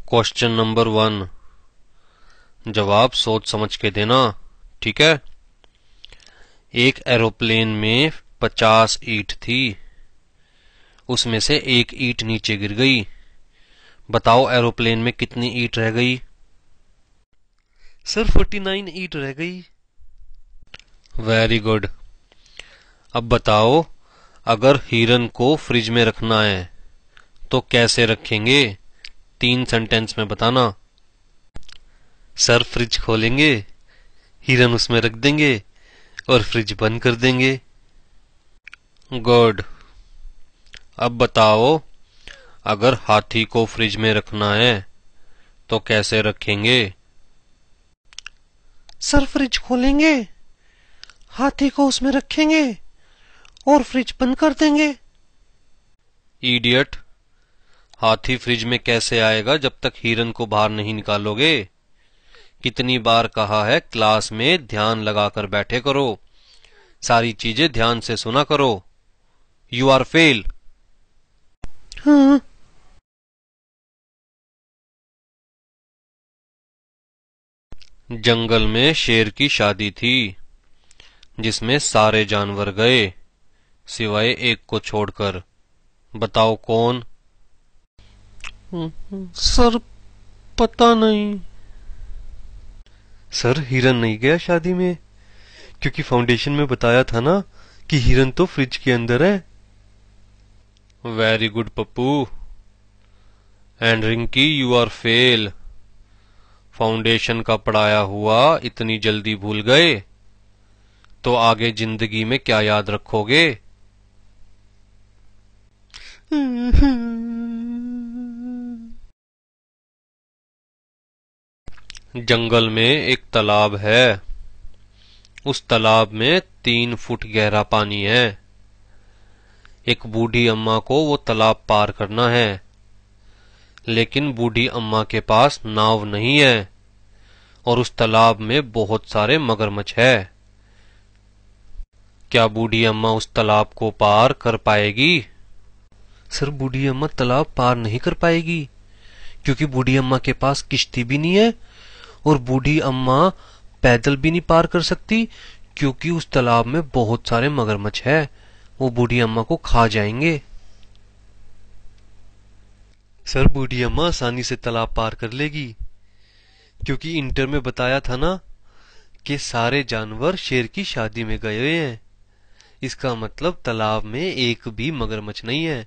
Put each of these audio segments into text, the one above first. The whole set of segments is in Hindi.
क्वेश्चन नंबर 1 जवाब सोच समझ के देना, ठीक है। एक एरोप्लेन में 50 ईंट थी, उसमें से एक ईंट नीचे गिर गई। बताओ एरोप्लेन में कितनी ईंट रह गई? सर 49 ईंट रह गई। Very good. अब बताओ, अगर हिरन को फ्रिज में रखना है तो कैसे रखेंगे? 3 सेंटेंस में बताना। सर फ्रिज खोलेंगे, हिरन उसमें रख देंगे और फ्रिज बंद कर देंगे। गुड। अब बताओ, अगर हाथी को फ्रिज में रखना है तो कैसे रखेंगे? सर फ्रिज खोलेंगे, हाथी को उसमें रखेंगे और फ्रिज बंद कर देंगे। इडियट, हाथी फ्रिज में कैसे आएगा जब तक हिरन को बाहर नहीं निकालोगे? कितनी बार कहा है क्लास में ध्यान लगाकर बैठे करो, सारी चीजें ध्यान से सुना करो। You are fail. हाँ। जंगल में शेर की शादी थी जिसमें सारे जानवर गए सिवाय एक को छोड़कर। बताओ कौन? सर पता नहीं। सर हिरन नहीं गया शादी में, क्योंकि फाउंडेशन में बताया था ना कि हिरन तो फ्रिज के अंदर है। Very good Pappu. And Rinki, you are fail. Foundation का पढ़ाया हुआ इतनी जल्दी भूल गए तो आगे जिंदगी में क्या याद रखोगे? जंगल में एक तालाब है, उस तालाब में 3 फुट गहरा पानी है। एक बूढ़ी अम्मा को वो तालाब पार करना है, लेकिन बूढ़ी अम्मा के पास नाव नहीं है और उस तालाब में बहुत सारे मगरमच्छ है। क्या बूढ़ी अम्मा उस तालाब को पार कर पाएगी? सर बूढ़ी अम्मा तालाब पार नहीं कर पाएगी, क्योंकि बूढ़ी अम्मा के पास किश्ती भी नहीं है और बूढ़ी अम्मा पैदल भी नहीं पार कर सकती, क्योंकि उस तालाब में बहुत सारे मगरमच्छ है, वो बूढ़ी अम्मा को खा जाएंगे। सर बूढ़ी अम्मा आसानी से तालाब पार कर लेगी, क्योंकि इंटर में बताया था ना कि सारे जानवर शेर की शादी में गए हुए हैं। इसका मतलब तालाब में एक भी मगरमच्छ नहीं है,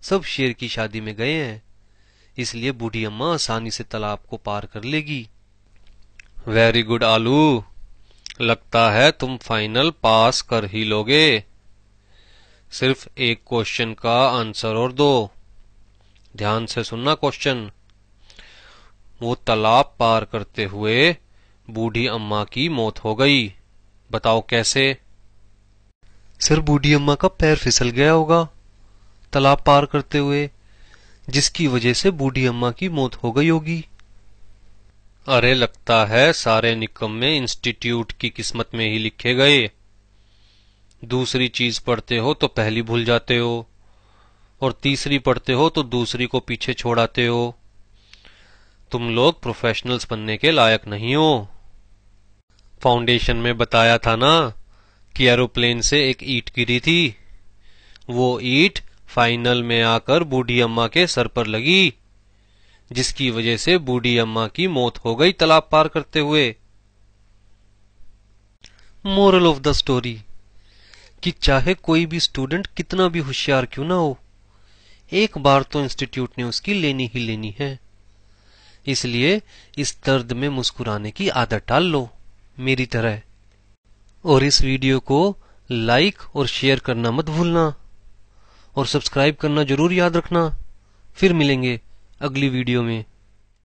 सब शेर की शादी में गए हैं, इसलिए बूढ़ी अम्मा आसानी से तालाब को पार कर लेगी। वेरी गुड आलू, लगता है तुम फाइनल पास कर ही लोगे। सिर्फ एक क्वेश्चन का आंसर और दो। ध्यान से सुनना क्वेश्चन। वो तालाब पार करते हुए बूढ़ी अम्मा की मौत हो गई, बताओ कैसे? सर बूढ़ी अम्मा का पैर फिसल गया होगा तालाब पार करते हुए, जिसकी वजह से बूढ़ी अम्मा की मौत हो गई होगी। अरे लगता है सारे निकम्मे इंस्टीट्यूट की किस्मत में ही लिखे गए। दूसरी चीज पढ़ते हो तो पहली भूल जाते हो और तीसरी पढ़ते हो तो दूसरी को पीछे छोड़ाते हो। तुम लोग प्रोफेशनल्स बनने के लायक नहीं हो। फाउंडेशन में बताया था ना कि एरोप्लेन से एक ईंट गिरी थी, वो ईंट फाइनल में आकर बूढ़ी अम्मा के सर पर लगी, जिसकी वजह से बूढ़ी अम्मा की मौत हो गई तालाब पार करते हुए। मोरल ऑफ द स्टोरी कि चाहे कोई भी स्टूडेंट कितना भी होशियार क्यों ना हो, एक बार तो इंस्टीट्यूट ने उसकी लेनी ही लेनी है। इसलिए इस दर्द में मुस्कुराने की आदत डाल लो मेरी तरह, और इस वीडियो को लाइक और शेयर करना मत भूलना और सब्सक्राइब करना जरूर याद रखना। फिर मिलेंगे अगली वीडियो में।